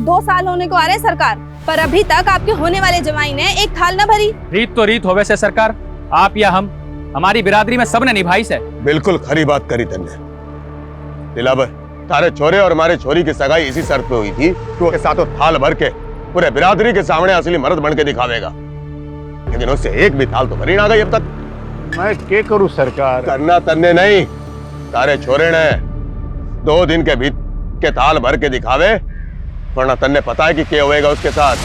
2 साल होने को आ रहे सरकार, पर अभी तक आपके होने वाले जमाई ने एक थाल न भरी। रीत तो रीत होवे से सरकार, आप या हम, हमारी बिरादरी में सबने निभाई से। बिल्कुल खरी बात करी तन्ने। दिलावर, तारे छोरे और हमारे छोरी की सगाई इसी शर्त पे हुई थी कि उसके साथों थाल भर के पूरे बिरादरी के सामने असली मर्द बन के दिखावेगा, लेकिन उससे एक भी थाल तो भरी ना गई अब तक। मैं क्या करूं सरकार? करना तन्ने नहीं, तारे छोरे ने 2 दिन के भीतर के थाल भर के दिखावे, वरना तन्ने पता है कि क्या होएगा उसके साथ।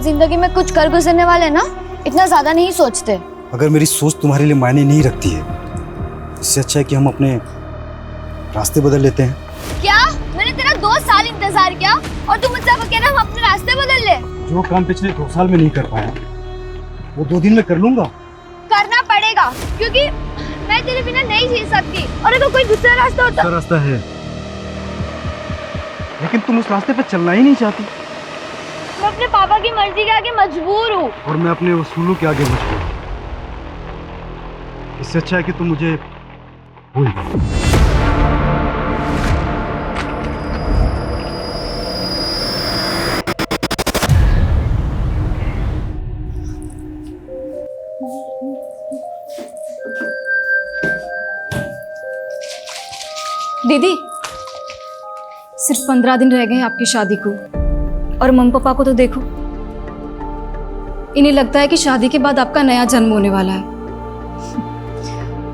जिंदगी में कुछ कर गुजरने वाले ना इतना ज्यादा नहीं सोचते। अगर मेरी सोच तुम्हारे लिए मायने नहीं रखती है, इससे अच्छा है कि हम अपने रास्ते बदल लेते हैं। क्या? मैंने तेरा 2 साल इंतजार किया और तू मुझसे कह रहा हम अपने रास्ते बदल ले? जो काम पिछले 2 साल में नहीं कर पाया वो 2 दिन में कर लूंगा। करना पड़ेगा, क्योंकि मैं तेरे बिना नहीं जी सकती। और अगर कोई दूसरा रास्ता होता। दूसरा रास्ता है, लेकिन तुम उस रास्ते पर चलना ही नहीं चाहती। मैं अपने पापा की मर्जी के आगे मजबूर हूँ। और मैं अपने उसूलों के आगे मजबूर हूँ। इससे अच्छा है कि तुम मुझे भूल जाओ। दीदी, सिर्फ 15 दिन रह गए हैं आपकी शादी को, और मम्मी पापा को तो देखो, इन्हें लगता है कि शादी के बाद आपका नया जन्म होने वाला है।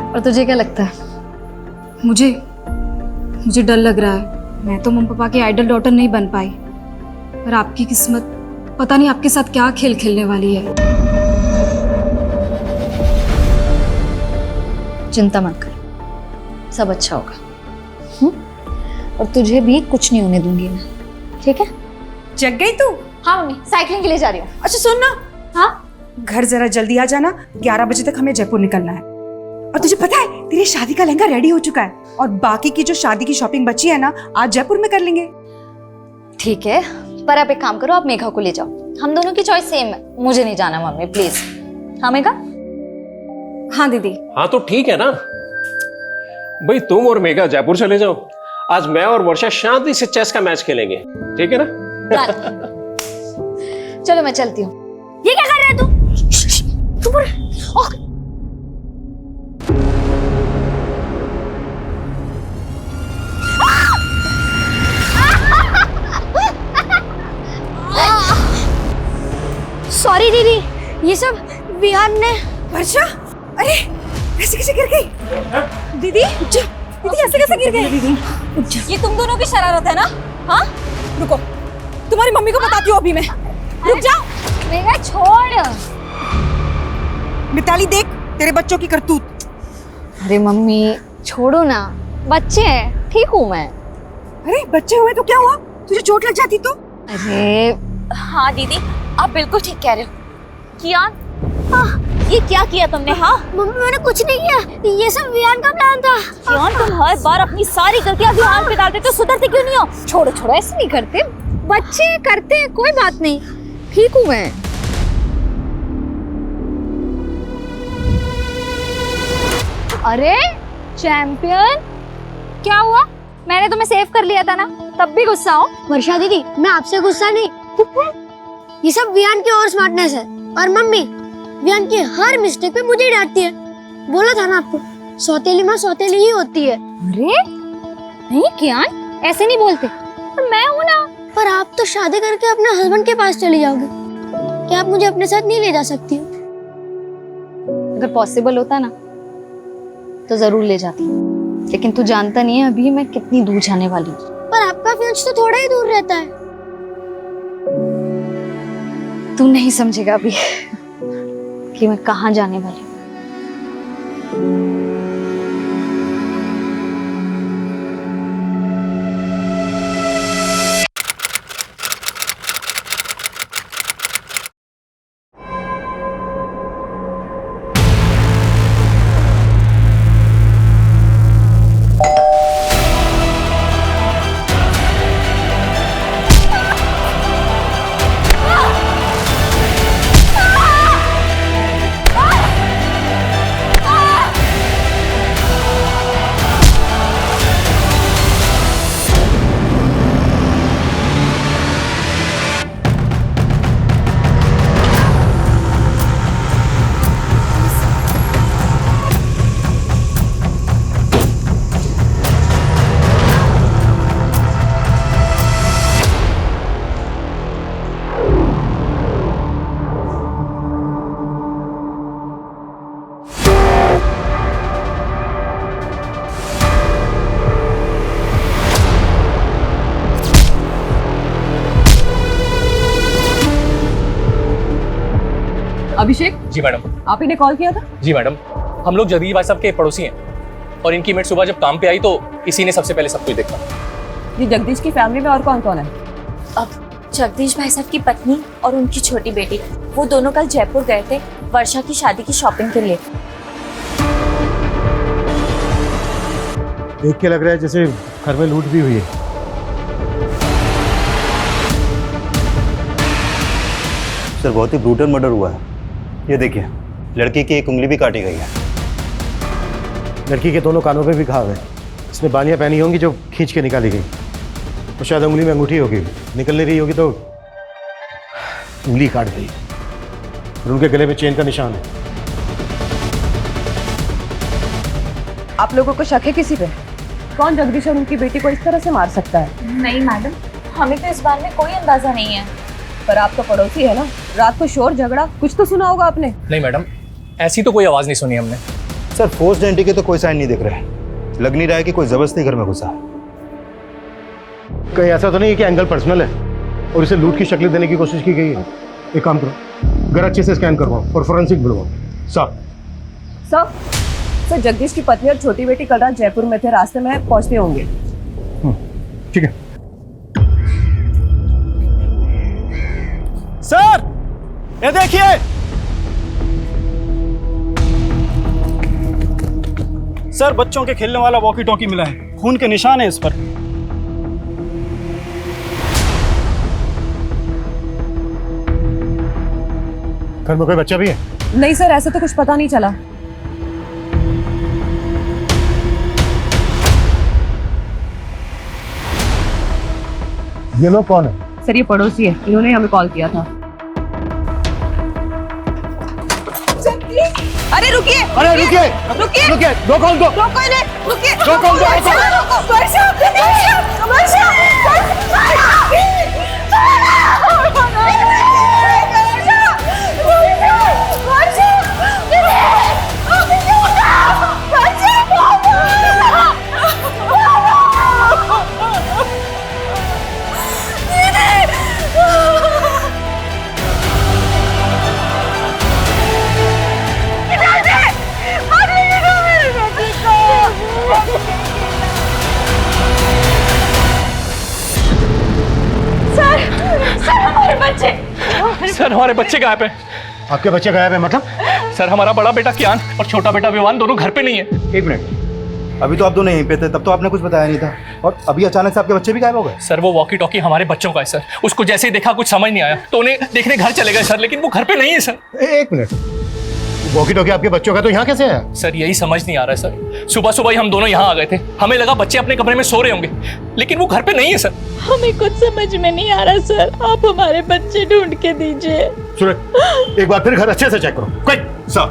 और तुझे क्या लगता है? मुझे डर लग रहा है। मैं तो मम्मी पापा की आइडल डॉटर नहीं बन पाई, पर आपकी किस्मत पता नहीं आपके साथ क्या खेल खेलने वाली है। चिंता मत कर, सब अच्छा होगा। और तुझे भी कुछ नहीं होने दूंगी मैं, ठीक है? जग गई तू? हाँ मम्मी, साइकिलिंग के लिए जा रही हूँ। अच्छा सुन ना, हाँ घर जरा जल्दी आ जाना, 11 बजे तक हमें जयपुर निकलना है। और तुझे पता है तेरी शादी का लहंगा रेडी हो चुका है, और बाकी की जो शादी की शॉपिंग बची है ना, आज जयपुर में कर लेंगे। ठीक है, पर आप एक काम करो, आप मेघा को ले जाओ। हम दोनों की चॉइस सेम है। मुझे नहीं जाना मम्मी, प्लीज। हाँ मेघा? हाँ दीदी। हाँ तो ठीक है ना भाई, तुम और मेघा जयपुर चले जाओ। आज मैं और वर्षा शांति से चेस का मैच खेलेंगे, ठीक है ना? चलो मैं चलती हूँ। ये क्या कर रहा है तू? सॉरी दीदी, ये सब विहान ने। वर्षा, अरे ऐसे कैसे गिर गई? दीदी ऐसे कैसे गिर गई? ये तुम दोनों की शरारत है ना? हाँ, रुको, तुम्हारी मम्मी को बताती हूँ अभी मैं। रुक जाओ। मेघा छोड़। मिताली देख तेरे बच्चों की करतूत। अरे मम्मी छोड़ो ना, बच्चे हैं, ठीक हूँ मैं। अरे बच्चे हुए तो क्या हुआ? तुझे चोट लग जाती तो? अरे हाँ दीदी, आप बिल्कुल ठीक कह रहे हो। कियान, ये क्या किया तुमने? हाँ मम्मी, मैंने कुछ नहीं किया, ये सब विहान का प्लान था। कियान, तुम हर बार अपनी सारी गलतियां विहान पे डालते तो सुधरते क्यों नहीं हो? छोड़ो, ऐसे नहीं करते, बच्चे करते हैं, कोई बात नहीं, ठीक हूँ मैं। अरे चैंपियन, क्या हुआ? मैंने तुम्हें सेव कर लिया था ना, तब भी गुस्सा हो? वर्षा दीदी, मैं आपसे गुस्सा नहीं, ये सब विहान की और स्मार्टनेस है। और मम्मी विहान की हर मिस्टेक पे मुझे डांटती है। बोला था ना आपको, सौतेली माँ सौतेली ही होती है। अरे नहीं कियान, ऐसे नहीं बोलते, पर मैं हूँ ना। पर आप तो शादी करके अपने हस्बैंड के पास चली जाओगे, क्या आप मुझे अपने साथ नहीं ले जा सकती? अगर पॉसिबल होता ना तो जरूर ले जाती, लेकिन तू जानता नहीं है अभी मैं कितनी दूर जाने वाली हूँ। पर आपका फ्यूज तो थोड़ा ही दूर रहता है। तू नहीं समझेगा अभी कि मैं कहाँ जाने वाली हूँ। अभिषेक, जी मैडम। आप ही ने कॉल किया था? जी मैडम, हम लोग जगदीश भाई साहब के पड़ोसी हैं और इनकी मेट सुबह जब काम पे आई तो इसी ने सबसे पहले सब कुछ देखा। ये जगदीश की फैमिली में और कौन कौन है? अब जगदीश भाई साहब की पत्नी और उनकी छोटी बेटी, वो दोनों कल जयपुर गए थे वर्षा की शादी की शॉपिंग के लिए। देख के लग रहा है जैसे घर में लूट भी हुई है। सर बहुत ही ब्रूटल मर्डर हुआ है। ये देखिए, लड़की की एक उंगली भी काटी गई है। लड़की के दोनों कानों पे भी घाव है। इसमें बालियां पहनी होंगी जो खींच के निकाली गई। तो शायद उंगली में अंगूठी होगी, निकल नहीं रही होगी तो उंगली काट गई। और उनके गले में चेन का निशान है। आप लोगों को शक है किसी पे? कौन जगदीश और उनकी बेटी को इस तरह से मार सकता है? नहीं मैडम, हमें तो इस बारे में कोई अंदाजा नहीं है। पर आप तो पड़ोसी है ना, रात को शोर झगड़ा कुछ तो सुना होगा आपने। नहीं मैडम, ऐसी तो कोई आवाज नहीं सुनी हमने। सर फोर्स्ड एंट्री के तो कोई साइन नहीं दिख रहे। लग नहीं रहा है कि कोई जबरदस्ती घर में घुसा। कहीं ऐसा तो नहीं है कि एंगल पर्सनल है और इसे लूट की शक्ल देने की कोशिश की गई है? एक काम करो, घर अच्छे से स्कैन करवाओ और फोरेंसिक बुलवाओ। साहब सर, जगदीश की पत्नी और छोटी बेटी कल रात जयपुर में थे, रास्ते में पहुंचते होंगे। ठीक है। सर ये देखिए, सर बच्चों के खेलने वाला वॉकी टॉकी मिला है। खून के निशान है इस पर। घर में कोई बच्चा भी है? नहीं सर, ऐसा तो कुछ पता नहीं चला। ये लोग कौन है? सर ये पड़ोसी है, इन्होंने हमें कॉल किया था। अरे रुकिए, अरे रुकिए, रुकिए, रुकिए, रोको उनको। रोको इन्हें, रुकिए, रोको उनको, रोको। वर्षा, वर्षा, वर्षा, सर हमारे बच्चे गायब हैं। आपके बच्चे गायब है मतलब? सर हमारा बड़ा बेटा कियान और छोटा बेटा विवान दोनों घर पे नहीं है। एक मिनट, अभी तो आप दोनों यहीं पे थे, तब तो आपने कुछ बताया नहीं था और अभी अचानक से आपके बच्चे भी गायब हो गए। सर वो वॉकी टॉकी हमारे बच्चों का है सर। उसको जैसे ही देखा कुछ समझ नहीं आया तो उन्हें देखने घर चले गए सर, लेकिन वो घर पे नहीं है सर। एक मिनट, वॉकी टॉकी आपके बच्चों का तो यहाँ कैसे है? सर यही समझ नहीं आ रहा है सर। सुबह सुबह ही हम दोनों यहाँ आ गए थे, हमें लगा बच्चे अपने कमरे में सो रहे होंगे, लेकिन वो घर पे नहीं है सर। हमें कुछ समझ में नहीं आ रहा सर, आप हमारे बच्चे ढूंढ के दीजिए। सूरज, एक बार फिर घर अच्छे से चेक करो। Quick sir.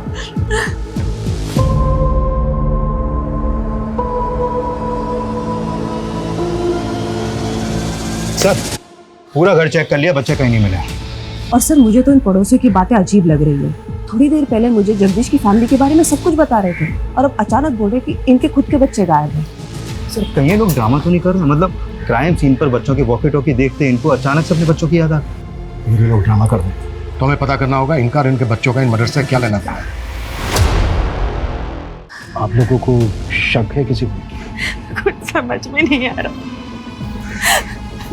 सर पूरा घर चेक कर लिया, बच्चे कहीं नहीं मिले। और सर मुझे तो इन पड़ोसियों की बातें अजीब लग रही है। थोड़ी देर पहले मुझे जगदीश की फैमिली के बारे में सब कुछ बता रहे थे और अब अचानक बोल रहे कि इनके खुद के बच्चे गायब हैं। सर कहीं ये लोग ड्रामा तो नहीं कर रहे? मतलब क्राइम सीन पर बच्चों की वॉकी टॉकी देखते इनको अचानक से अपने बच्चों की याद आ गई। ये लोग ड्रामा कर रहे हैं तो हमें पता करना होगा इनका और इनके बच्चों का इन मर्डर से क्या लेना था। आप लोगों को शक है किसी को? कुछ समझ में नहीं आ रहा,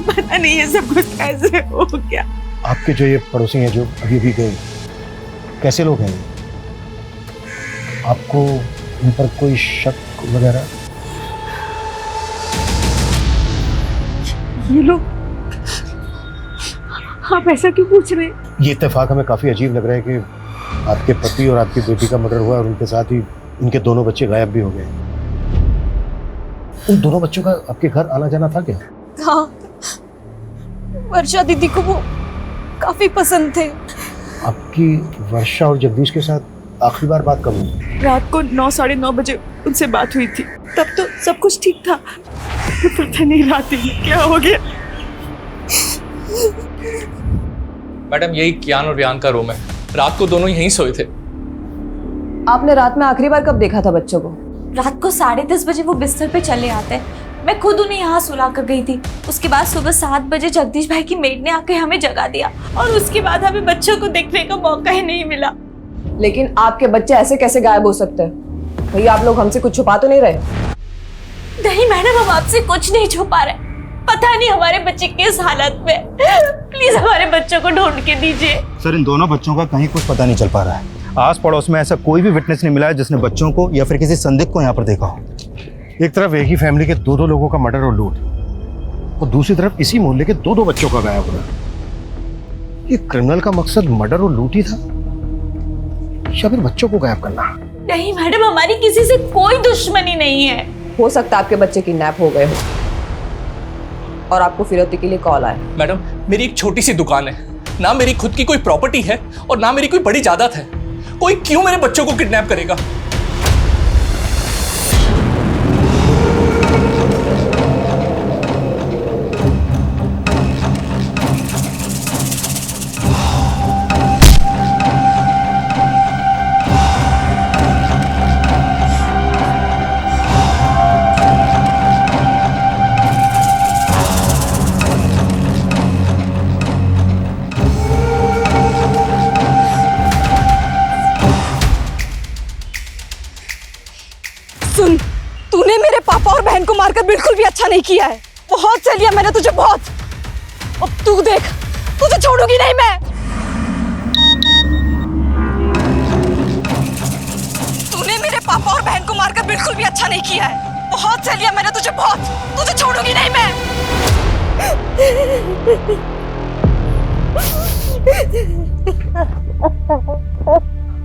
पता नहीं ये सब कुछ कैसे हो गया। आपके जो ये पड़ोसी हैं जो अभी अभी गए, कैसे लोग हैं? आपको इन पर कोई शक वगैरह? ये लोग, आप ऐसा क्यों पूछ रहे हैं? ये इत्तेफाक हमें काफी अजीब लग रहा है कि आपके पति और आपकी बेटी का मर्डर हुआ और उनके साथ ही इनके दोनों बच्चे गायब भी हो गए। उन दोनों बच्चों का आपके घर आना जाना था क्या? हाँ, वर्षा दीदी को वो काफी पसंद थे। आपकी वर्षा और जगदीश के साथ आखिरी बार बात कब हुई? रात को 9, साढ़े 9 बजे उनसे बात हुई थी, तब तो सब कुछ ठीक था। पता नहीं रात में क्या हो गया। मैडम यही कियान और वियान का रूम है, रात को दोनों यहीं सोए थे। आपने रात में आखिरी बार कब देखा था बच्चों को? रात को 10:30 बजे वो बिस्तर पे चले आते हैं, मैं खुद उन्हें यहाँ सुला कर गई थी। उसके बाद सुबह 7 बजे जगदीश भाई की मेड ने आकर हमें जगा दिया और उसके बाद हमें बच्चों को देखने का मौका ही नहीं मिला। लेकिन आपके बच्चे ऐसे कैसे गायब हो सकते हैं? भैया आप लोग हमसे कुछ छुपा तो नहीं रहे? नहीं मैडम, हम आपसे कुछ नहीं छुपा रहे। पता नहीं हमारे बच्चे किस हालत में, प्लीज हमारे बच्चों को ढूंढ के दीजिए। सर इन दोनों बच्चों का कहीं कुछ पता नहीं चल पा रहा है। आस पड़ोस में ऐसा कोई भी विटनेस नहीं मिला है जिसने बच्चों को या फिर किसी संदिग्ध को यहाँ पर देखा हो। एक तरफ एक ही फैमिली के दो लोगों का मर्डर और लूट, और दूसरी तरफ इसी मोहल्ले के दो बच्चों का गायब होना। ये क्रिमिनल का मकसद मर्डर और लूट ही था या फिर बच्चों को गायब करना? नहीं मैडम, हमारी किसी से कोई दुश्मनी नहीं है। हो सकता है आपके बच्चे किडनैप हो गए हो और आपको फिरौती के लिए कॉल आया। मैडम मेरी एक छोटी सी दुकान है, ना मेरी खुद की कोई प्रॉपर्टी है और ना मेरी कोई बड़ी जायदाद है। कोई क्यों मेरे बच्चों को किडनैप करेगा? सुन, तूने मेरे पापा और बहन को मारकर बिल्कुल भी अच्छा नहीं किया है। बहुत सह लिया मैंने तुझे, बहुत। अब तू देख, तुझे छोड़ूंगी नहीं मैं। तूने मेरे पापा और बहन को मारकर बिल्कुल भी अच्छा नहीं किया है। बहुत सह लिया मैंने तुझे, बहुत। तुझे छोड़ूंगी नहीं मैं।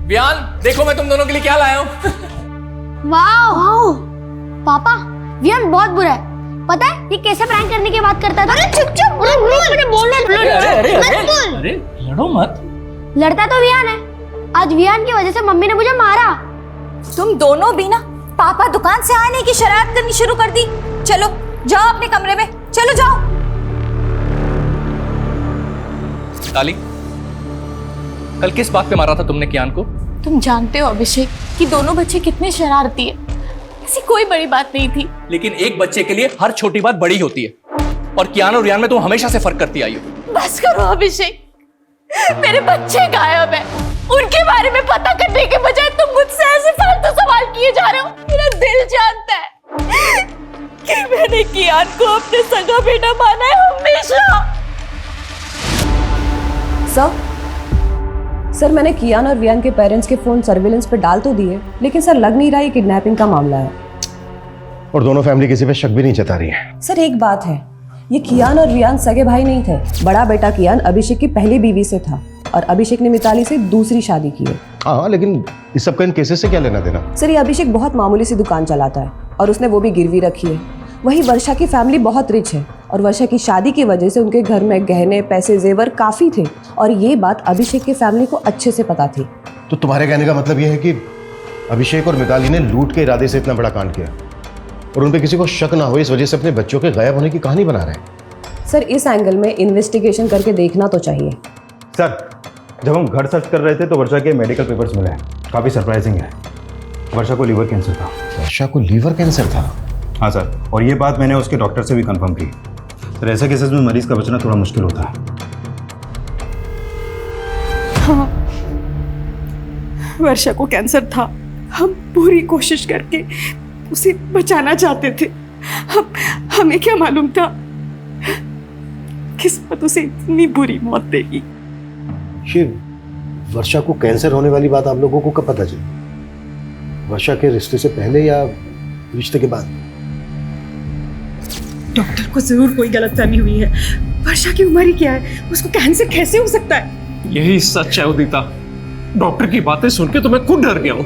वियान देखो मैं तुम दोनों के लिए क्या लाया हूँ। वाओ पापा, वियान बहुत बुरा है। पता है ये कैसे प्रैंक करने की बात करता था? अरे चुप चुप, मुझे बोलने दो। अरे लड़ो मत। लड़ता तो वियान है। आज वियान की वजह से मम्मी ने मुझे मारा। तुम दोनों भी ना पापा दुकान से आने की शरारत करनी शुरू कर दी। चलो जाओ अपने कमरे में, चलो जाओ। ताली, कल किस बात पे मारा था तुमने कियान को? तुम जानते हो अभिषेक कि दोनों बच्चे कितने शरारती है। ऐसी कोई बड़ी बात नहीं थी। लेकिन एक बच्चे के लिए हर छोटी बात बड़ी होती है और कियान और रियान में तुम हमेशा से फर्क करती आई हो। बस करो अभिषेक, मेरे बच्चे गायब है। उनके बारे में पता करने के बजाय तुम मुझसे ऐसे फालतू सवाल किए जा रहे हो। मेरा दिल जानता है कि मैंने कियान को अपने सगा बेटा माना है हमेशा। सर मैंने कियान और वियान के पेरेंट्स के फोन सर्विलेंस पे डाल तो दिए, लेकिन सर लग नहीं रहा ये किडनैपिंग का मामला है। और दोनों फैमिली किसी पे शक भी नहीं जता रही है। सर एक बात है, ये कियान और वियान सगे भाई नहीं थे। बड़ा बेटा कियान अभिषेक की पहली बीवी से था और अभिषेक ने मिताली से दूसरी शादी की है। हाँ, लेकिन इस सब का इन केसेस से क्या लेना देना? सर ये अभिषेक बहुत मामूली सी दुकान चलाता है और उसने वो भी गिरवी रखी है। वही वर्षा की फैमिली बहुत रिच है और वर्षा की शादी की वजह से उनके घर में गहने पैसे जेवर काफी थे और ये बात अभिषेक की फैमिली को अच्छे से पता थी। तो तुम्हारे कहने का मतलब यह है कि अभिषेक और मिताली ने लूट के इरादे से इतना बड़ा कांड किया और उन पे किसी को शक ना हो इस वजह से अपने बच्चों के गायब होने की कहानी बना रहे हैं? सर इस एंगल में इन्वेस्टिगेशन करके देखना तो चाहिए। सर जब हम घर सर्च कर रहे थे तो वर्षा के मेडिकल पेपर्स मिले हैं, काफ़ी सरप्राइजिंग है। वर्षा को लीवर कैंसर था। वर्षा को लीवर कैंसर था? हाँ सर, और ये बात मैंने उसके डॉक्टर से भी कंफर्म की। सर ऐसे केसेस में मरीज का बचना थोड़ा मुश्किल होता है। हाँ, वर्षा को कैंसर था। हम पूरी कोशिश करके उसे बचाना चाहते थे। हमें क्या मालूम था किस्मत उसे इतनी बुरी मौत देगी। ये वर्षा को कैंसर होने वाली बात आप लोगों को कब पता चली? वर्षा के रिश्ते से पहले या रिश्ते के बाद? डॉक्टर को जरूर कोई गलतफहमी हुई है। वर्षा की उम्र ही क्या है, उसको कैंसर कैसे हो सकता है? यही सच है उदिता। डॉक्टर की बातें सुन के तो मैं खुद डर गया हूं।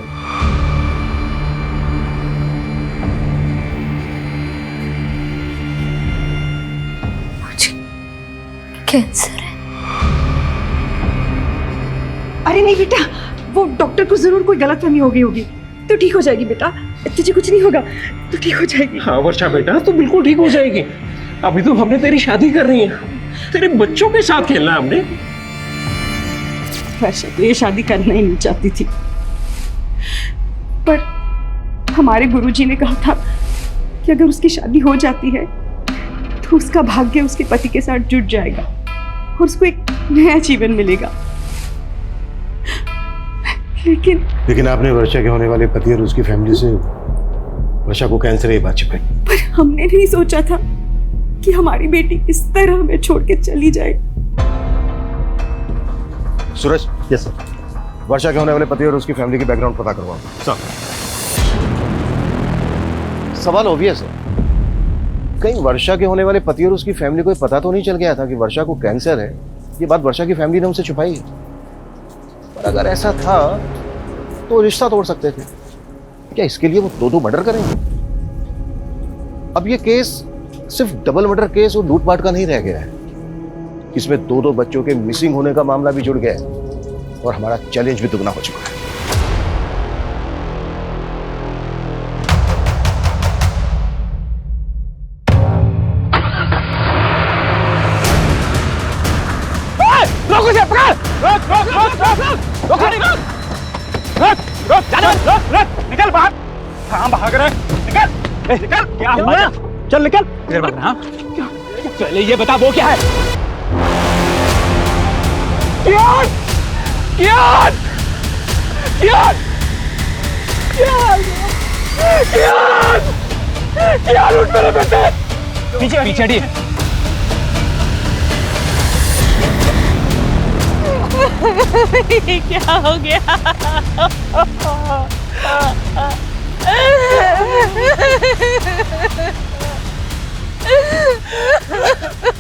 कैंसर है। अरे नहीं बेटा, वो डॉक्टर को जरूर कोई गलतफहमी हो गई होगी। तो ठीक हो जाएगी बेटा, तुझे कुछ नहीं होगा, तो ठीक हो जाएगी। हाँ वर्षा बेटा, तो बिल्कुल ठीक हो जाएगी। अभी तो हमने तेरी शादी कर रही है, तेरे बच्चों के साथ खेलना है हमने। वर्षा तो ये शादी करना ही नहीं चाहती थी, पर हमारे गुरुजी ने कहा था कि अगर उसकी शादी हो जाती है तो उसका भाग्य उसके पति के साथ जुड़ जाएगा और उसको एक नया जीवन मिलेगा। लेकिन आपने वर्षा के होने वाले पति और उसकी फैमिली से वर्षा को कैंसर है ये बात छिपाई। पर हमने नहीं सोचा था कि हमारी बेटी इस तरह हमें छोड़ के चली जाए। सूरज, यस सर, वर्षा के होने वाले पति और उसकी फैमिली की बैकग्राउंड पता करवाओ। सर, सवाल ऑब्वियस है, कहीं वर्षा के होने वाले पति और उसकी फैमिली को पता तो नहीं चल गया था कि वर्षा को कैंसर है? ये बात वर्षा की फैमिली ने उनसे छुपाई है। पर अगर ऐसा था तो रिश्ता तोड़ सकते थे क्या? इसके लिए वो दो मर्डर करेंगे? अब ये केस सिर्फ डबल मर्डर केस और लूटपाट का नहीं रह गया है, इसमें दो बच्चों के मिसिंग होने का मामला भी जुड़ गया है और हमारा चैलेंज भी दुगना हो चुका है। निकल बाहर। कहाँ भाग रहा है? निकल निकल। क्या हुआ? चल निकल। इधर भाग रहा। पहले ये बता वो क्या है? कियान! कियान! कियान! कियान! कियान! कियान उठ मेरे बेटे! पीछे पीछे हटिए। क्या हो गया?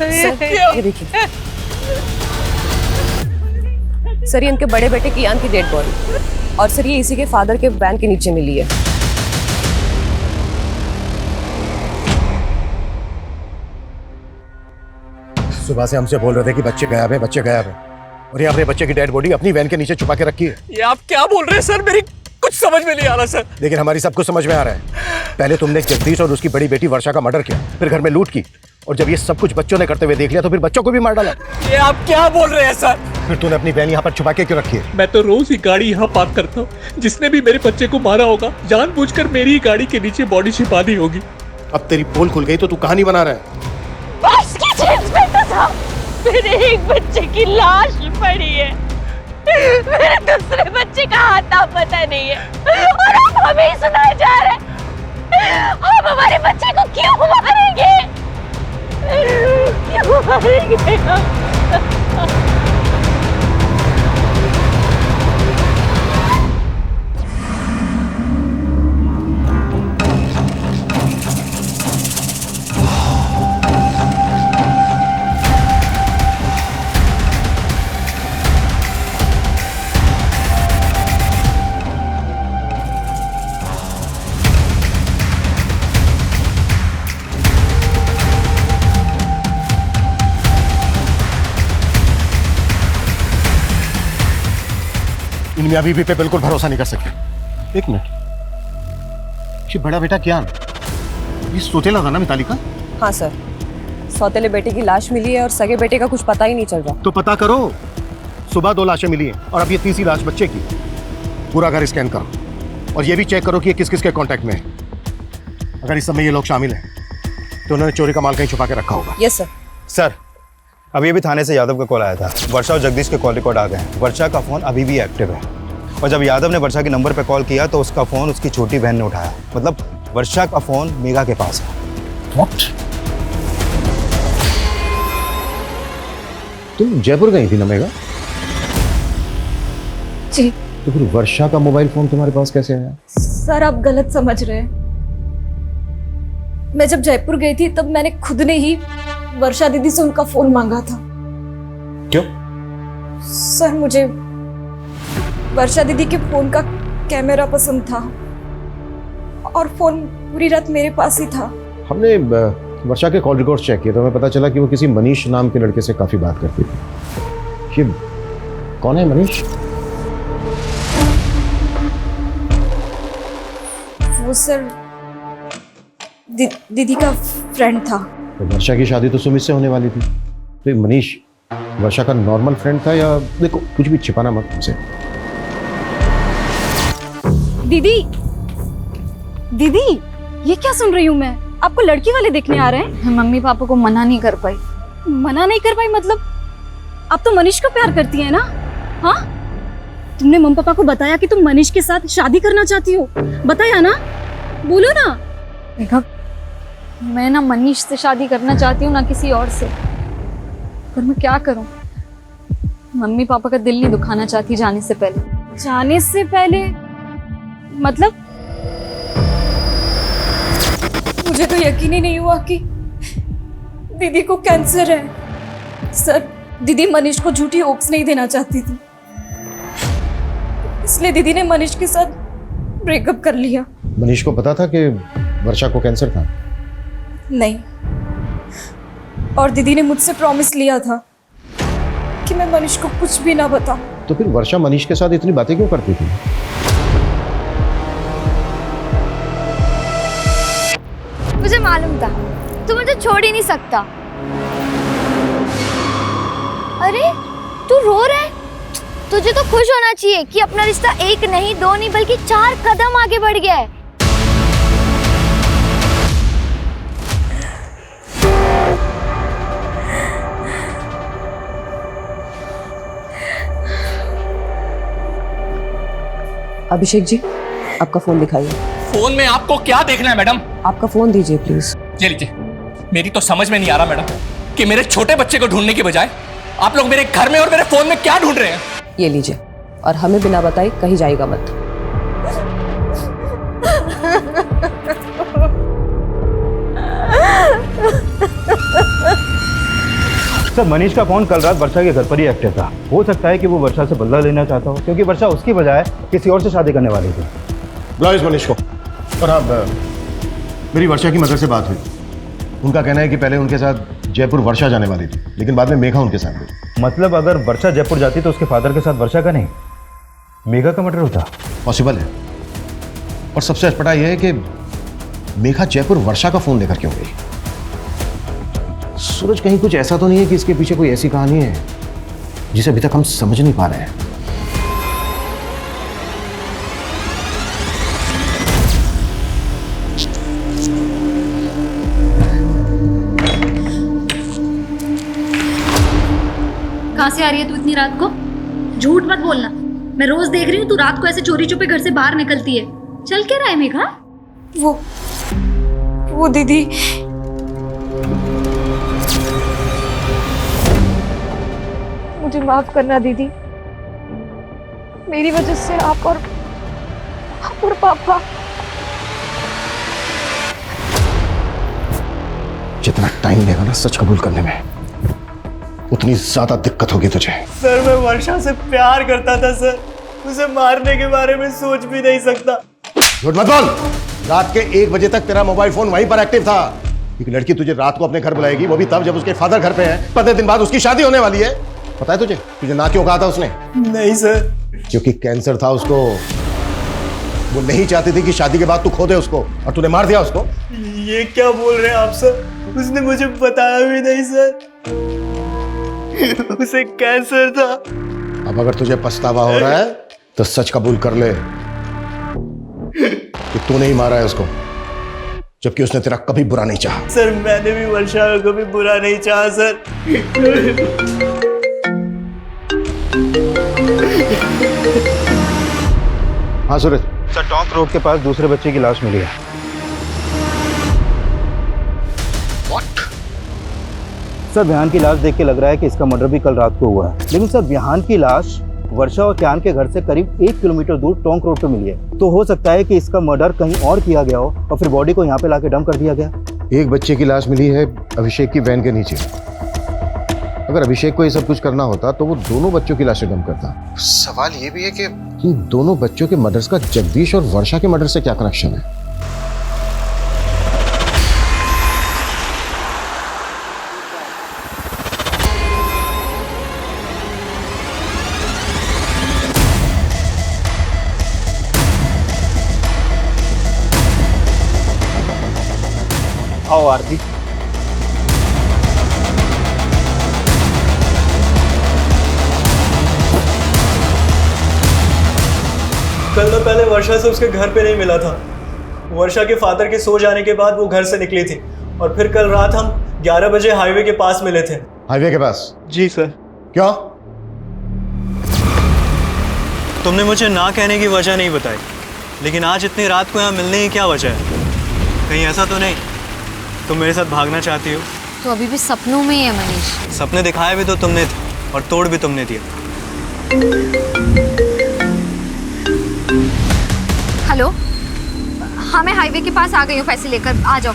सर, ये देखिए सर, ये इनके बड़े बेटे कियान की डेड बॉडी, और सर ये इसी के फादर के वैन के नीचे मिली है। सुबह से हमसे बोल रहे थे कि बच्चे गायब है, बच्चे गायब है, और ये अपने बच्चे की डेड बॉडी अपनी वैन के नीचे छुपा के रखी है। ये आप क्या बोल रहे हैं सर? मेरी कुछ समझ में नहीं आ रहा सर। लेकिन हमारी सब कुछ समझ में आ रहा है। पहले तुमने जगदीश और उसकी बड़ी बेटी वर्षा का मर्डर किया, फिर घर में लूट की, और जब ये सब कुछ बच्चों ने करते हुए देख लिया तो फिर बच्चों को भी मार डाला। ये आप क्या बोल रहे हैं सर? फिर तूने अपनी बहन यहाँ पर छुपा के क्यों रखी है? मैं तो रोज ही गाड़ी यहाँ पार्क करता हूँ। जिसने भी मेरे बच्चे को मारा होगा जानबूझकर मेरी ही गाड़ी के नीचे बॉडी छिपा दी होगी। अब तेरी पोल खुल गई तो तू कहानी बना रहा है। बस की जींस में तो था, मेरे एक बच्चे की लाश पड़ी है, मेरे दूसरे बच्चे का हाथ पता नहीं है, और अब हमें ही सुनाए जा रहे हैं। हम हमारे बच्चे को क्यों मारेंगे? क्यों मारेंगे हम? इन मियां बीवी पे बिल्कुल भरोसा नहीं कर सकते। एक मिनट, ये बड़ा बेटा कियान, ये सौतेला था ना मिताली का? हाँ सर, सौतेले बेटे की लाश मिली है और सगे बेटे का कुछ पता ही नहीं चल रहा। तो पता करो। सुबह 2 लाशें मिली हैं और अब ये तीसरी लाश बच्चे की। पूरा घर स्कैन करो और ये भी चेक करो कि ये किस किस के कांटेक्ट में है। अगर इस समय ये लोग शामिल हैं तो उन्होंने चोरी का माल कहीं छुपा के रखा होगा। Yes sir. सर, अभी अभी थाने से यादव का कॉल आया था। वर्षा और जगदीश के कॉल रिकॉर्ड आ गए हैं। वर्षा का फ़ोन अभी भी एक्टिव है, और जब यादव ने वर्षा के नंबर पर कॉल किया तो उसका फ़ोन उसकी छोटी बहन ने उठाया। मतलब वर्षा का फ़ोन मेघा के पास है। What? तुम जयपुर गई थी ना मेघा? जी। तो फिर वर्षा का मोबाइल फोन तुम्हारे पास कैसे आया? सर, आप गलत समझ रहे हैं। मैं जब जयपुर गई थी तब मैंने खुद ने ही वर्षा दीदी से उनका फोन मांगा था। क्यों? सर, मुझे वर्षा दीदी के फोन का कैमरा पसंद था और फोन पूरी रात मेरे पास ही था। हमने वर्षा के कॉल रिकॉर्ड चेक किए तो हमें पता चला कि वो किसी मनीष नाम के लड़के से काफी बात करती थी। ये कौन है मनीष? वो सर दीदी का फ्रेंड था। तो वर्षा की शादी तो सुमित से होने वाली थी, तो ये मनीष वर्षा का नॉर्मल फ्रेंड था या? देखो, कुछ भी छिपाना मत हमसे। दीदी, दीदी, ये क्या सुन रही हूँ मैं? आपको लड़की वाले देखने आ रहे हैं? मम्मी पापा को मना नहीं कर पाई। मना नहीं कर पाई मतलब? आप तो मनीष को प्यार करती है ना? हाँ, तुमने मम्मी पापा को बताया कि तुम मनीष के साथ शादी करना चाहती हो? बताया ना? बोलो ना। मेघा, मैं ना मनीष से शादी करना चाहती हूँ, ना किसी और से। पर मैं क्या करूँ? मम्मी पापा का दिल नहीं दुखाना चाहती जाने से पहले। जाने से पहले मतलब? मुझे तो यकीन ही नहीं हुआ कि दीदी को कैंसर है। सर, दीदी मनीष को झूठी होप्स नहीं देना चाहती थी, इसलिए दीदी ने मनीष के साथ ब्रेकअप कर लिया। मनीष को पता था कि वर्षा को कैंसर था? नहीं, और दीदी ने मुझसे प्रॉमिस लिया था कि मैं मनीष को कुछ भी ना बताऊं। तो फिर वर्षा मनीष के साथ इतनी बातें क्यों करती थी? मुझे मालूम था तू मुझे छोड़ ही नहीं सकता। अरे तू रो रहा है? तुझे तो खुश होना चाहिए कि अपना रिश्ता 1 नहीं 2 नहीं बल्कि 4 कदम आगे बढ़ गया है। अभिषेक जी, आपका फोन दिखाइए। फोन में आपको क्या देखना है मैडम? आपका फोन दीजिए प्लीज। ये लीजिए। मेरी तो समझ में नहीं आ रहा मैडम कि मेरे छोटे बच्चे को ढूंढने की बजाय आप लोग मेरे घर में और मेरे फोन में क्या ढूंढ रहे हैं? ये लीजिए, और हमें बिना बताए कहीं जाएगा मत। सर, मनीष का फोन कल रात वर्षा के घर पर ही एक्टिव था। हो सकता है कि वो वर्षा से बदला लेना चाहता हो, क्योंकि वर्षा उसकी बजाय किसी और से शादी करने वाली थी। बुलाओ इस मनीष को। और अब मेरी वर्षा की मदर से बात हुई। उनका कहना है कि पहले उनके साथ जयपुर वर्षा जाने वाली थी, लेकिन बाद में मेघा उनके साथ गई। मतलब अगर वर्षा जयपुर जाती तो उसके फादर के साथ वर्षा का नहीं, मेघा का मर्डर होता? पॉसिबल है। और सबसे अटपटा यह है कि मेघा जयपुर वर्षा का फोन लेकर क्यों गई? सूरज, कहीं कुछ ऐसा तो नहीं है कि इसके पीछे कोई ऐसी कहानी है जिसे अभी तक हम समझ नहीं पा रहे हैं? कहाँ से आ रही है तू इतनी रात को? झूठ मत बोलना। मैं रोज देख रही हूँ तू रात को ऐसे चोरी छुपे घर से बाहर निकलती है। चल क्या रहा है मेघा? वो दीदी, मुझे माफ करना दीदी। मेरी वजह से आप और पापा। जितना टाइम लेगा ना सच कबूल करने में, उतनी ज्यादा दिक्कत होगी तुझे। सर, मैं वर्षा से प्यार करता था सर। उसे मारने के बारे में सोच भी नहीं सकता। झूठ मत बोल। रात के 1 बजे तक तेरा मोबाइल फोन वहीं पर एक्टिव था। एक लड़की तुझे रात को अपने घर बुलाएगी, वो भी तब जब उसके फादर घर पे है। 15 दिन बाद उसकी शादी होने वाली है। पता है तुझे ना क्यों कहा था उसने? नहीं सर। क्योंकि कैंसर था उसको। वो नहीं चाहती थी कि शादी के बाद तू खो दे उसको, और तूने मार दिया उसको। ये क्या बोल रहे हैं आप सर? उसने मुझे बताया भी नहीं सर। उसे कैंसर था। अब अगर तुझे पछतावा हो रहा है तो सच कबूल कर ले कि तूने ही मारा है उसको, जबकि उसने तेरा कभी बुरा नहीं चाहा। सर, मैंने भी वर्षा का कभी बुरा नहीं चाहा सर। हाँ सूरज। सर, टॉन्क रोड के पास दूसरे बच्चे की लाश मिली है। सर, विहान की लाश देख के लग रहा है कि इसका मर्डर भी कल रात को हुआ है। लेकिन सर, विहान की लाश वर्षा और क्यान के घर से करीब 1 किलोमीटर दूर टोंक रोड पे मिली है। तो हो सकता है कि इसका मर्डर कहीं और किया गया हो और फिर बॉडी को यहाँ पे लाके डंप कर दिया गया। एक बच्चे की लाश मिली है अभिषेक की वैन के नीचे। अगर अभिषेक को ये सब कुछ करना होता तो वो दोनों बच्चों की लाशें डंप करता। सवाल ये भी है कि इन दोनों बच्चों के मर्डर्स का जगदीश और वर्षा के मर्डर से क्या कनेक्शन है? आओ आरती। कल मैं पहले वर्षा से उसके घर पे नहीं मिला था। वर्षा के फादर के सो जाने के बाद वो घर से निकली थी और फिर कल रात हम 11 बजे हाईवे के पास मिले थे। हाईवे के पास? जी सर। क्यों? तुमने मुझे ना कहने की वजह नहीं बताई, लेकिन आज इतनी रात को यहाँ मिलने की क्या वजह है? कहीं ऐसा तो नहीं तुम मेरे साथ भागना चाहती हो? तो अभी भी सपनों में ही है मनीष। सपने दिखाए भी तो तुमने थे और तोड़ भी तुमने दिया। हेलो, हाँ मैं हाईवे के पास आ गई हूँ, पैसे लेकर आ जाओ।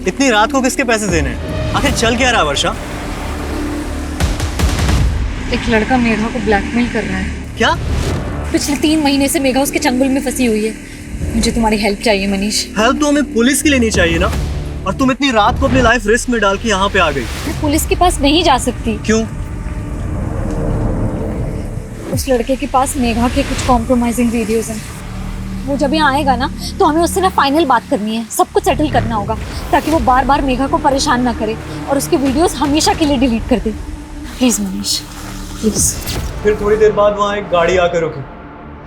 इतनी रात को किसके पैसे देने हैं? आखिर चल क्या रहा है वर्षा? एक लड़का मेघा को ब्लैकमेल कर रहा है। क्या? पिछले 3 महीने से मेघा उसके चंगुल में फंसी हुई है। मुझे तुम्हारी हेल्प चाहिए मनीष। हेल्प तो हमें पुलिस के लिए नहीं चाहिए ना, और तुम इतनी रात को अपनी लाइफ रिस्क में डाल के यहाँ पे आ गई। मैं पुलिस के पास नहीं जा सकती। क्यों? उस लड़के के पास मेघा के कुछ कॉम्प्रोमाइजिंग वीडियोस हैं। वो जब यहाँ आएगा ना तो हमें उससे ना फाइनल बात करनी है, सब कुछ सेटल करना होगा ताकि वो बार बार मेघा को परेशान ना करे और उसके वीडियोस हमेशा के लिए डिलीट कर दे। Please Manish, please. फिर थोड़ी देर बाद वहाँ एक गाड़ी आकर रुकी।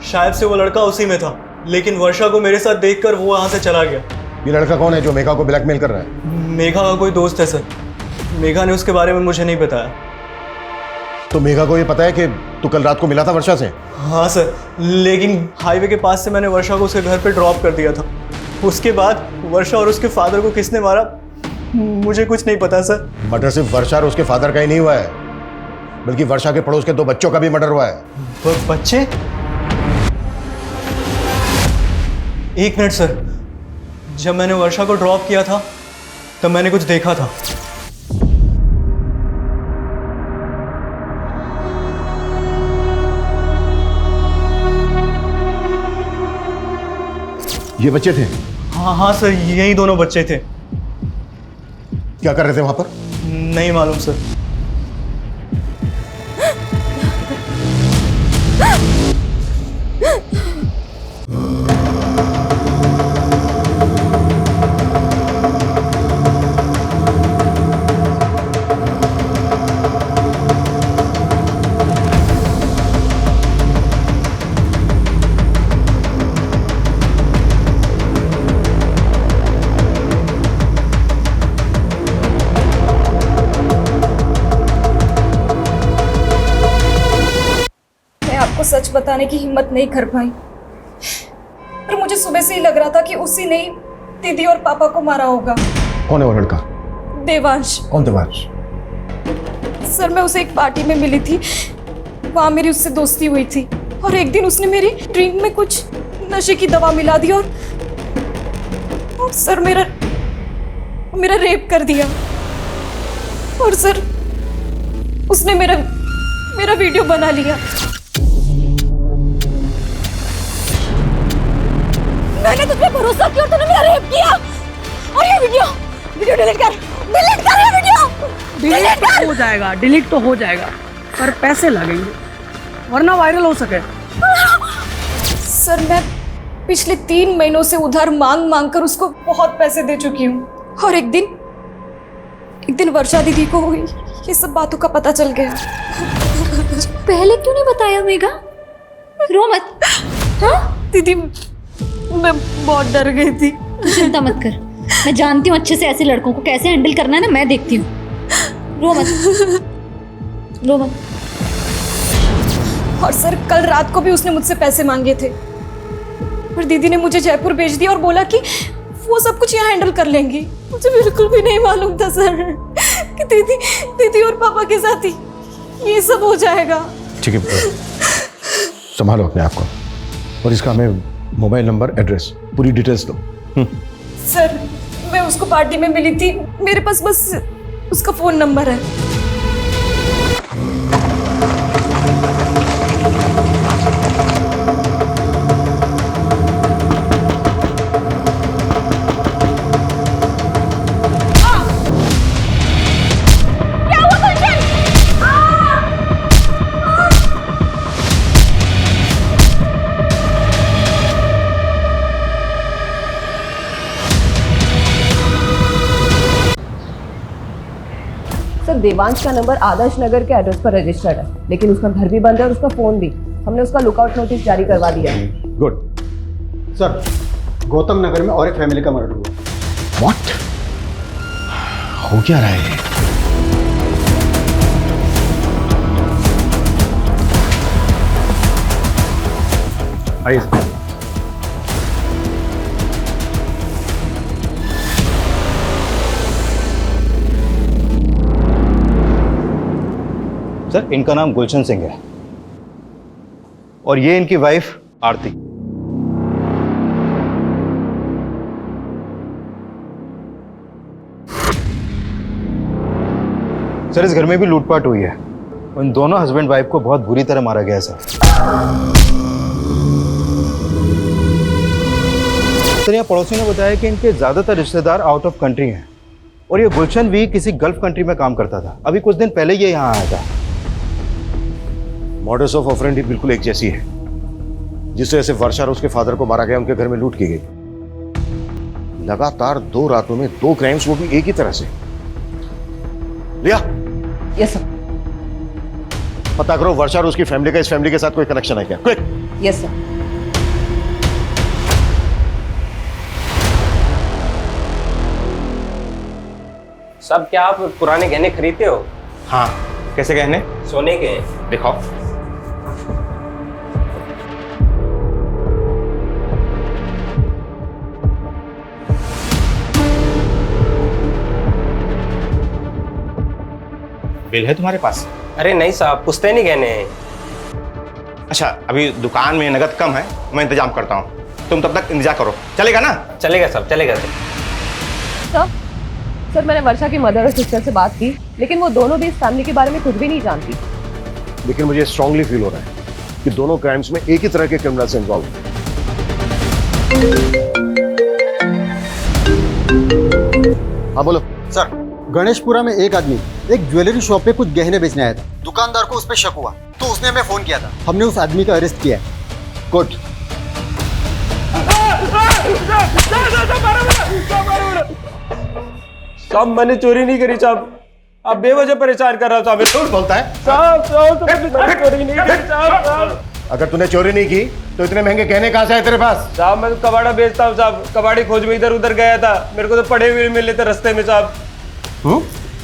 शायद से वो लड़का उसी में था, लेकिन वर्षा को मेरे साथ देखकर वो वहाँ से चला गया। ये लड़का कौन है जो मेघा को ब्लैकमेल कर रहा है? मेघा का कोई दोस्त है सर। मेघा ने उसके बारे में मुझे नहीं बताया। तो मेघा को ये पता है कि तू कल रात को मिला था वर्षा से? हाँ सर, लेकिन हाईवे के पास से मैंने वर्षा को उसके घर पे ड्रॉप कर दिया था। उसके बाद वर्षा और उसके फादर को किसने मारा मुझे कुछ नहीं पता सर। मर्डर सिर्फ वर्षा और उसके फादर का ही नहीं हुआ है, बल्कि वर्षा के पड़ोस के 2 बच्चों का भी मर्डर हुआ है। बच्चे? एक मिनट सर, जब मैंने वर्षा को ड्रॉप किया था तब मैंने कुछ देखा था। ये बच्चे थे? हाँ सर, यही दोनों बच्चे थे। क्या कर रहे थे वहां पर? नहीं मालूम सर। आपको सच बताने की हिम्मत नहीं कर पाई, पर मुझे सुबह से ही लग रहा था कि उसी ने दीदी और पापा को मारा होगा। कौन है वो लड़का? देवांश। कौन देवांश? सर मैं उसे एक पार्टी में मिली थी, वहां मेरी उससे दोस्ती हुई थी और एक दिन उसने मेरी ड्रिंक में कुछ नशे की दवा मिला दी और सर मेरा रेप कर दिया। और सर उसने मेरा वीडियो बना लिया। मैंने तुझ पे भरोसा किया और तूने मेरा रेप किया। और ये वीडियो डिलीट कर ये वीडियो। डिलीट तो हो जाएगा, डिलीट तो हो जाएगा, पर पैसे लगेंगे वरना वायरल हो सके। सर मैं पिछले 3 महीनों से उधार मांग कर उसको बहुत पैसे दे चुकी हूँ और एक दिन वर्षा दीदी को ये सब बातों का पता चल गया। पहले क्यों नहीं बताया मेघा? रो मत। हाँ दीदी, मैं बहुत डर गई थी। तू चिंता मत कर, मैं जानती हूँ अच्छे से ऐसे लड़कों को कैसे हैंडल करना है ना, मैं देखती हूँ। रो मत। और सर कल रात को भी उसने मुझसे पैसे मांगे थे और दीदी ने मुझे जयपुर भेज दिया और बोला कि वो सब कुछ यहाँ हैंडल कर लेंगी। मुझे बिल्कुल भी नहीं मालूम था सर कि दीदी और पापा के साथ ही ये सब हो जाएगा। ठीक है, संभालो अपने आप को और इसका हमें मोबाइल नंबर, एड्रेस, पूरी डिटेल्स दो। सर मैं उसको पार्टी में मिली थी, मेरे पास बस उसका फोन नंबर है। देवांश का नंबर आदर्श नगर के एड्रेस पर रजिस्टर्ड है, लेकिन उसका घर भी बंद है और उसका फोन भी। हमने उसका लुकआउट नोटिस जारी करवा दिया है। गुड सर, गौतम नगर में और एक फैमिली का मर्डर हुआ। व्हाट? हो क्या रहा है? आइए सर, इनका नाम गुलशन सिंह है और ये इनकी वाइफ आरती। सर, इस घर में भी लूटपाट हुई है। उन दोनों हस्बैंड वाइफ को बहुत बुरी तरह मारा गया है सर। सर, यहाँ पड़ोसी ने बताया कि इनके ज्यादातर रिश्तेदार आउट ऑफ कंट्री हैं और ये गुलशन भी किसी गल्फ कंट्री में काम करता था। अभी कुछ दिन पहले ये यहाँ आया था। मॉडस ऑफ ऑपरेंडी बिल्कुल एक जैसी है। जिस तरह से वर्षा और उसके फादर को मारा गया, उनके घर में लूट की गई। लगातार 2 रातों में 2 क्राइम्स, वो भी एक ही तरह से। लिया? Yes sir. पता करो वर्षा और उसकी फैमिली का इस फैमिली के साथ कोई कनेक्शन है क्या? क्विक। Yes sir. सब क्या आप पुराने गहने खरीदते हो? हाँ। कैसे गहने? सोने के। दिखाओ। बिल है तुम्हारे पास? अरे नहीं साहब, पुश्तैनी गहने हैं। अच्छा, अभी दुकान में नगद कम है, मैं इंतजाम करता हूँ। तुम तब तक इंतजार करो, चलेगा ना? चलेगा साहब, चलेगा। सर, मैंने वर्षा की मदर और सिस्टर से बात की, लेकिन वो दोनों भी इस फैमिली के बारे में कुछ भी नहीं जानती। लेकिन मुझे स्ट्रांगली फील हो रहा है कि दोनों क्राइम्स में एक ही तरह के क्रिमिनल्स इन्वॉल्व हैं। हाँ बोलो सर। गणेशपुरा में एक आदमी एक ज्वेलरी शॉप पे कुछ गहने बेचने आया था। दुकानदार को उस पर शक हुआ तो उसने हमें फोन किया था। हमने उस आदमी का अरेस्ट किया है। गुड। साहब, मैंने चोरी नहीं करी साहब। आप बेवजह परेशान कर रहा साहब। झूठ बोलता है साहब, चोरी नहीं करी साहब। अगर तूने चोरी नहीं की तो इतने महंगे गहने कहां से आए तेरे पास? साहब, मैं तो कबाड़ा बेचता हूँ साहब। कबाड़ी खोज में इधर उधर गया था, मेरे को तो पड़े हुए मिले थे रास्ते में साहब।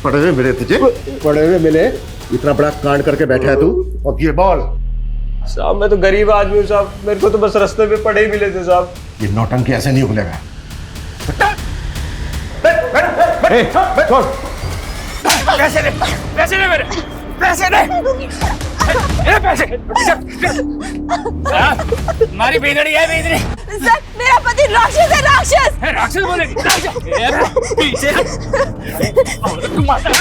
पड़े हुए मिले तुझे? पड़े हुए मिले? इतना बड़ा कांड करके बैठा है तू, और ये बॉल? साहब, मैं तो गरीब आदमी हूँ साहब, मेरे को तो बस रास्ते में पड़े ही मिले थे साहब। ये नौटंकी ऐसे नहीं खुलेगा। पैसे दे, पैसे दे मेरे, पैसे दे, मेरे पैसे। हमारी बेदड़ी है, बेदड़ी। सर, मेरा पति राक्षस है, राक्षस। राक्षस बोलेगी? पीछे तुम मारता है?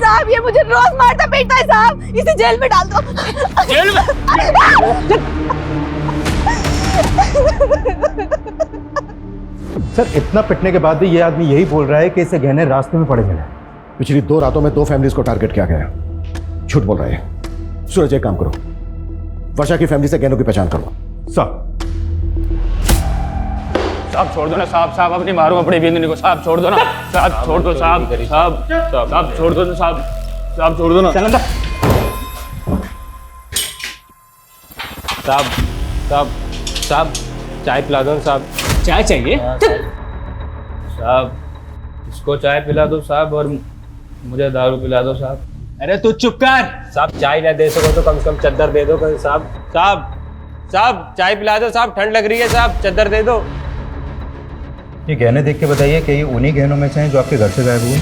साहब, ये मुझे रोज मारता पीटता है साहब, इसे जेल में डाल दो। जेल में? सर, इतना पिटने के बाद भी ये आदमी यही बोल रहा है कि इसे गहने रास्ते में पड़े मिले। पिछली 2 रातों में 2 फैमिलीज को टारगेट किया गया। झूठ बोल रहे हैं। सूरज, एक काम करो, वर्षा की फैमिली से गहनों की पहचान करो। साहब छोड़ दो ना साहब, साहब अपनी मारो अपनी बिंदनी को, साहब छोड़ दो ना साहब, छोड़ दो साहब, साहब साहब छोड़ दो ना साहब, साहब छोड़ दो ना। चल अंदर। साहब साहब साहब, चाय पिला दो साहब। चाय चाहिए? साहब, इसको चाय पिला दो साहब और मुझे दारू पिला दो साहब। अरे तू चुप कर साहब, चाय ना दे सको तो कम से कम चद्दर दे दो साहब। साहब साहब, चाय पिला दो साहब, ठंड लग रही है साहब, चद्दर दे दो। ये गहने देख के बताइए कि ये उन्हीं गहनों में से हैं जो आपके घर से गायब हुए?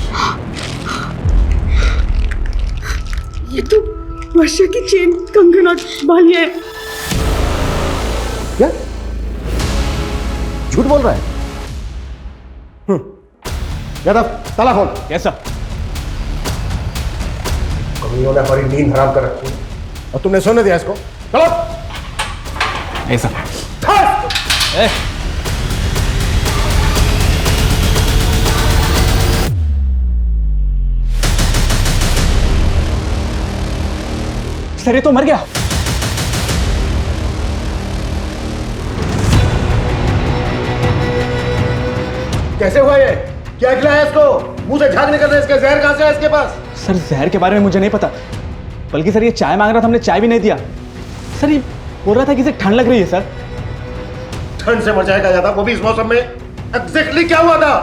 ये तो वर्षा की चेन, कंगन और बालियां हैं। क्या झूठ बोल रहा है? यादव, ताला खोल। कैसा? कमियों ने हमारी नींद हराम कर रखी और तुमने सोने दिया इसको। चलो। ऐसा सर, ये तो मर गया। कैसे हुआ ये? क्या खिलाया इसको? मुंह से झाग निकल रहा है इसके। जहर कहां से है इसके पास? सर, जहर के बारे में मुझे नहीं पता, बल्कि सर ये चाय मांग रहा था, हमने चाय भी नहीं दिया। सर, ये बोल रहा था कि इसे ठंड लग रही है। सर, ठंड से मर जाएगा यादव, वो भी इस मौसम में। एग्जैक्टली क्या हुआ था?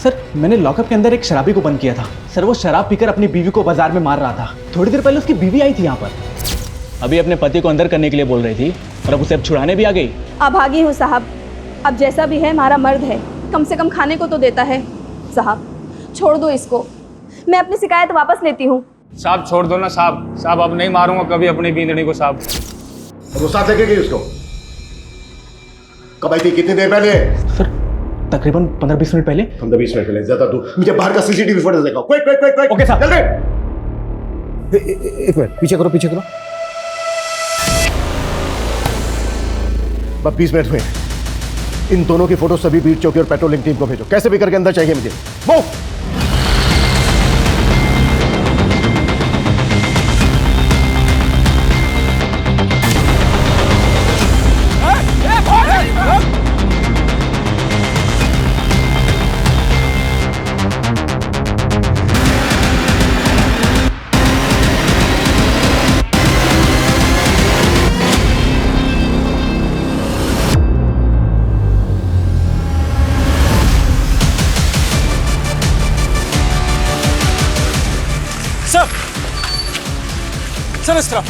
सर, मैंने लॉकअप के अंदर एक शराबी को बंद किया था। सर, वो शराब पीकर अपनी बीवी को बाजार में मार रहा था। थोड़ी देर पहले उसकी बीवी आई थी यहाँ पर। अभी अपने पति को अंदर करने के लिए बोल रही थी और अब उसे अब छुड़ाने भी आ गई। अभागी हूँ साहब, अब जैसा भी है हमारा मर्द है, कम से कम खाने को तो देता है। साहब छोड़ दो इसको, मैं अपनी शिकायत वापस लेती हूँ। साहब छोड़ दो ना साहब, साहब अब नहीं मारूंगा कभी अपनी बींदड़ी को साहब। और वो साथ लेके गई उसको कब आई थी, कितनी देर पहले? सर तकरीबन 15-20 मिनट पहले। 15-20 मिनट पहले? ज्यादा दूर, मुझे बाहर का सीसीटीवी फुटेज दिखाओ। Quick quick quick quick. Okay साहब। जल्दी। एक मिनट पीछे करो, पीछे करो। बस 20 मिनट हुए। इन दोनों की फोटो सभी बीट चौकी और पेट्रोलिंग टीम को भेजो, कैसे भी करके अंदर चाहिए मुझे। मूव। सर इस तरफ।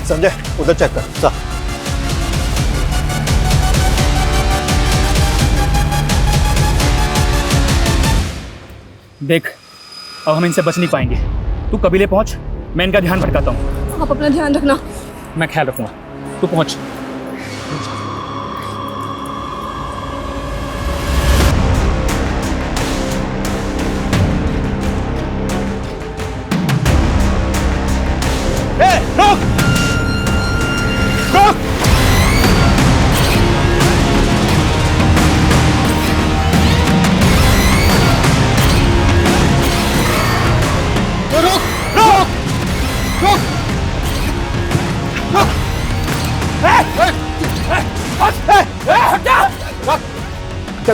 संजय उधर चेक कर। सा देख अब हम इनसे बच नहीं पाएंगे। तू कबीले पहुंच, मैं इनका ध्यान भटकाता हूँ। आप अपना ध्यान रखना। मैं ख्याल रखूंगा, तू पहुंच।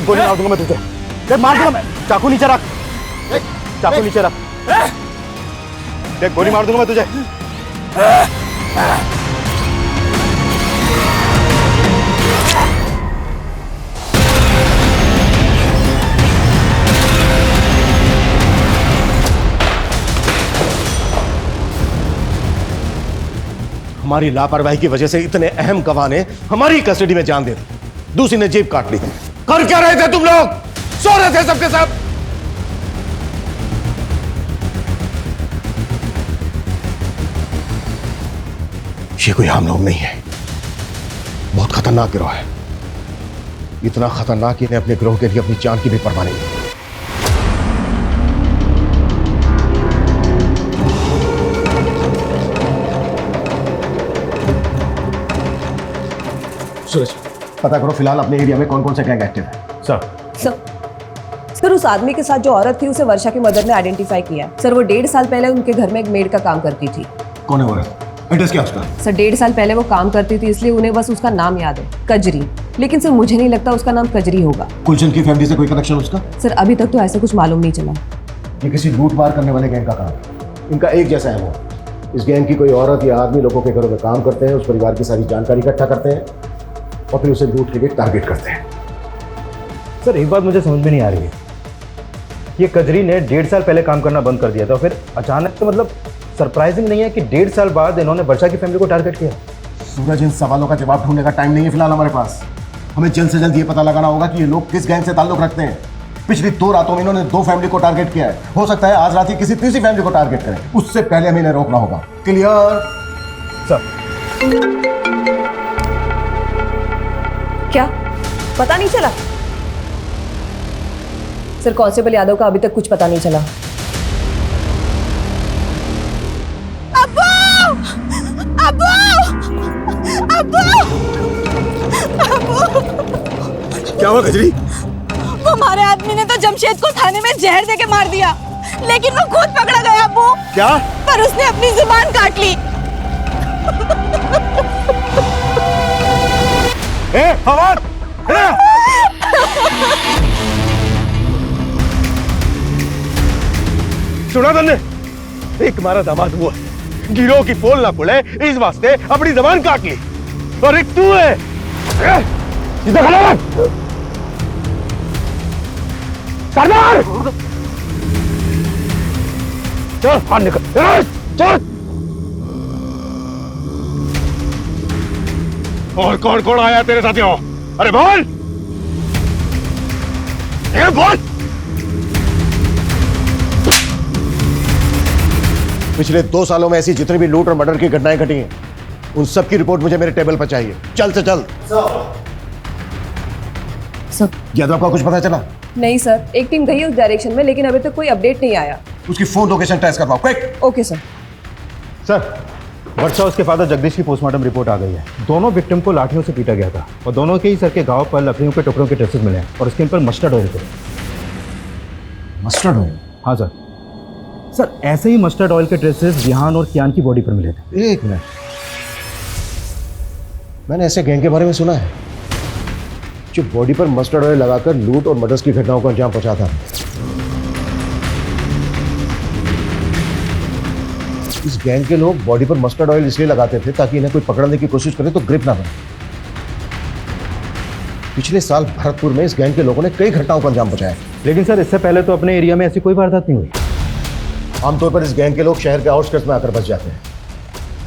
गोली मार दूंगा मैं तुझे, देख मार दूंगा मैं। चाकू नीचे रख, चाकू नीचे रख। देख गोली मार दूंगा मैं तुझे। हमारी लापरवाही की वजह से इतने अहम गवाह ने हमारी कस्टडी में जान दे दी, दूसरी ने जेब काट ली। कर क्या रहे थे तुम लोग? सो रहे थे सबके सब। ये कोई आम लोग नहीं है, बहुत खतरनाक गिरोह है। इतना खतरनाक कि इन्हें अपने गिरोह के लिए अपनी जान की भी परवाह नहीं है। सूरज पता करो फिलहाल अपने एरिया में कौन कौन से गैंग एक्टिव है। सर उस आदमी के साथ जो औरत थी उसे वर्षा की मदर ने आइडेंटिफाई किया। सर वो 1.5 साल पहले उनके घर में एक मेड का काम करती थी। कौन है औरत? एड्रेस क्या उसका? सर 1.5 साल पहले वो काम करती थी, इसलिए उन्हें बस उसका नाम याद है, कजरी। लेकिन सर मुझे नहीं लगता उसका नाम कजरी होगा। गुलशन की फैमिली से कोई कनेक्शन उसका? सर अभी तक तो ऐसा कुछ मालूम नहीं चला। ये किसी लूट मार करने वाले गैंग का काम है। इनका एक जैसा है वो। इस गैंग की कोई औरत या आदमी लोगों के घरों में काम करते हैं, उस परिवार की सारी जानकारी इकट्ठा करते हैं और फिर उसे लूट के लिए टारगेट करते हैं। सर एक बात मुझे समझ में नहीं आ रही है, ये कजरी ने 1.5 साल पहले काम करना बंद कर दिया था, फिर अचानक तो मतलब सरप्राइजिंग नहीं है कि 1.5 साल बाद इन्होंने वर्षा की फैमिली को टारगेट किया। सूरज इन सवालों का जवाब ढूंढने का टाइम नहीं है फिलहाल हमारे पास। हमें जल्द से जल्द ये पता लगाना होगा कि ये लोग किस गैंग से ताल्लुक रखते हैं। पिछली 2 रातों में इन्होंने 2 फैमिली को टारगेट किया है, हो सकता है आज रात ही किसी तीसरी फैमिली को टारगेट करें। उससे पहले हमें इन्हें रोकना होगा। क्लियर? सर क्या पता नहीं चला? सर कांस्टेबल यादव का अभी तक कुछ पता नहीं चला। क्या हुआ कजरी? हमारे आदमी ने तो जमशेद को थाने में जहर देके मार दिया, लेकिन वो खुद पकड़ा गया अब्बू। क्या? पर उसने अपनी जुबान काट ली। फवाद सुना तुमने? एक हमारा दामाद हुआ, गिरोह की पोल ना खुले इस वास्ते अपनी जबान काट ली, और एक तू है। सरदार चल बाहर निकल, चल। और कौन कौन आया तेरे साथियों? अरे बोल, बोल। पिछले 2 सालों में ऐसी जितनी भी लूट और मर्डर की घटनाएं घटी हैं, उन सब की रिपोर्ट मुझे मेरे टेबल पर चाहिए, जल्द से जल्द। सर यादव का कुछ पता चला? नहीं सर, एक टीम गई उस डायरेक्शन में, लेकिन अभी तक कोई अपडेट नहीं आया। उसकी फोन लोकेशन ट्रेस करवाओ, क्विक। Okay sir. सर, वर्षा उसके फादर जगदीश की पोस्टमार्टम रिपोर्ट आ गई है। दोनों विक्टिम को लाठियों से पीटा गया था और दोनों के ही सर के घाव पर लकड़ियों के टुकड़ों के ट्रेसेस मिले हैं और उसके ऊपर मस्टर्ड ऑयल थे। Mustard oil? हाँ सर। सर, ऐसे ही मस्टर्ड ऑयल के ट्रेसेस जिहान और कियान की बॉडी पर मिले थे। एक मिनट, मैंने ऐसे गैंग के बारे में सुना है जो बॉडी पर मस्टर्ड ऑयल लगाकर लूट और मर्डर्स की घटनाओं को अंजाम पहुंचाता है। इस गैंग के लोग बॉडी पर मस्टर्ड ऑयल इसलिए लगाते थे ताकि इन्हें कोई पकड़ने की कोशिश करे तो ग्रिप ना बने। पिछले साल भरतपुर में इस गैंग के लोगों ने कई घटनाओं को अंजाम पहुंचाया, लेकिन सर इससे पहले तो अपने एरिया में ऐसी कोई वारदात नहीं हुई। आमतौर पर इस गैंग के लोग शहर के आउटस्कर्ट्स में आकर बस जाते हैं।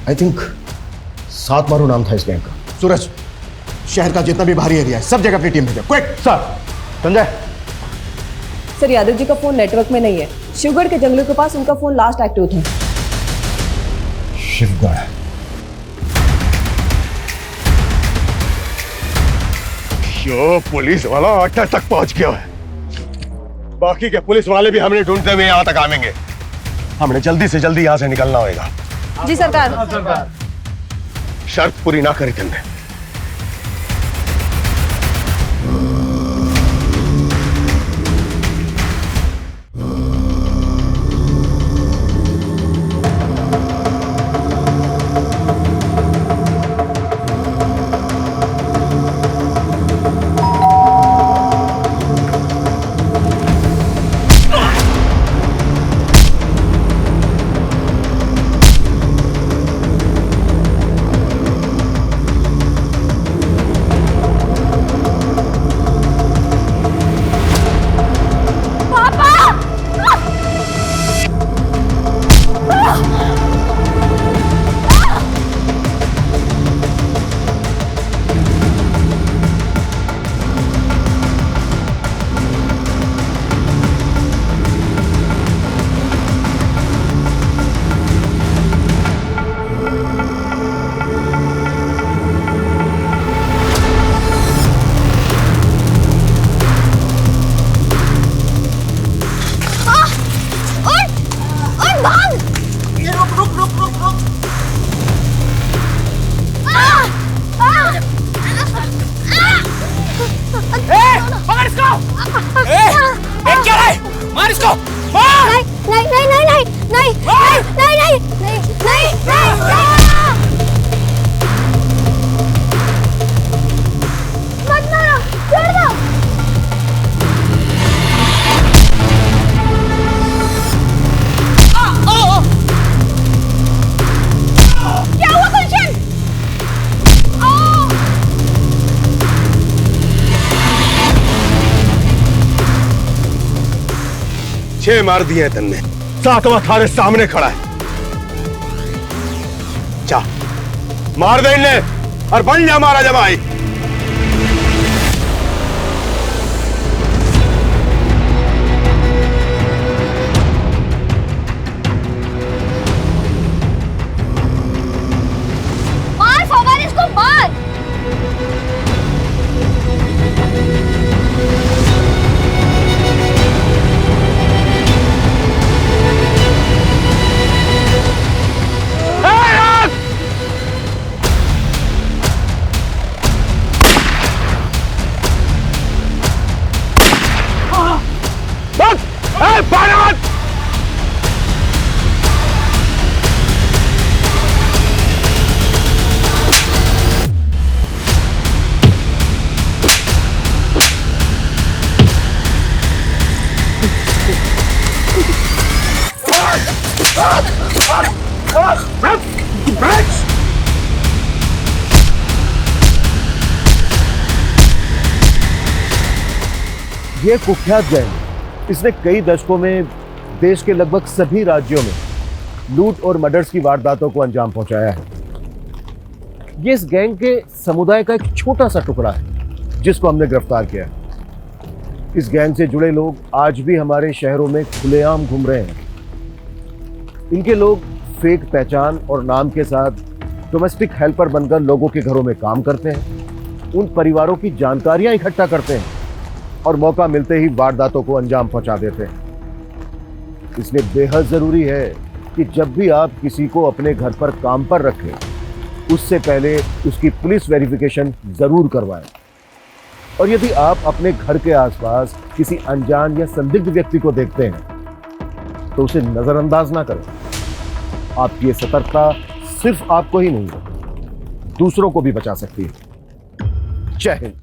आई थिंक सात मारू नाम था इस गैंग का। सूरज, शहर का जितना भी बाहरी एरिया है सब जगह अपनी टीम भेजा, quick. Sir. Sanjay. Sir, Yadav ji का फोन नेटवर्क में नहीं है। शिवगढ़ के जंगलों के पास उनका फोन लास्ट एक्टिव था। शिवगढ़? यो पुलिस वाला अड्डा तक पहुंच गया है। बाकी के पुलिस वाले भी हमने ढूंढते हुए यहाँ तक आवेंगे। हमने जल्दी से जल्दी यहाँ से निकलना होगा। जी सरकार। शर्त पूरी ना करी तुमने। छह मार दिए हैं तन्ने, सातवां थारे सामने खड़ा है। जा मार दे इन्हें और बन जा मारा जमाई। मार फवाद, इसको मार। ये कुख्यात गैंग इसने कई दशकों में देश के लगभग सभी राज्यों में लूट और मर्डर्स की वारदातों को अंजाम पहुंचाया है। ये इस गैंग के समुदाय का एक छोटा सा टुकड़ा है जिसको हमने गिरफ्तार किया है। इस गैंग से जुड़े लोग आज भी हमारे शहरों में खुलेआम घूम रहे हैं। इनके लोग फेक पहचान और नाम के साथ डोमेस्टिक हेल्पर बनकर लोगों के घरों में काम करते हैं, उन परिवारों की जानकारियां इकट्ठा करते हैं और मौका मिलते ही वारदातों को अंजाम पहुंचा देते हैं। इसलिए बेहद जरूरी है कि जब भी आप किसी को अपने घर पर काम पर रखें, उससे पहले उसकी पुलिस वेरिफिकेशन जरूर करवाएं। और यदि आप अपने घर के आसपास किसी अनजान या संदिग्ध व्यक्ति को देखते हैं तो उसे नजरअंदाज ना करें। आपकी ये सतर्कता सिर्फ आपको ही नहीं, दूसरों को भी बचा सकती है। जय हिंद।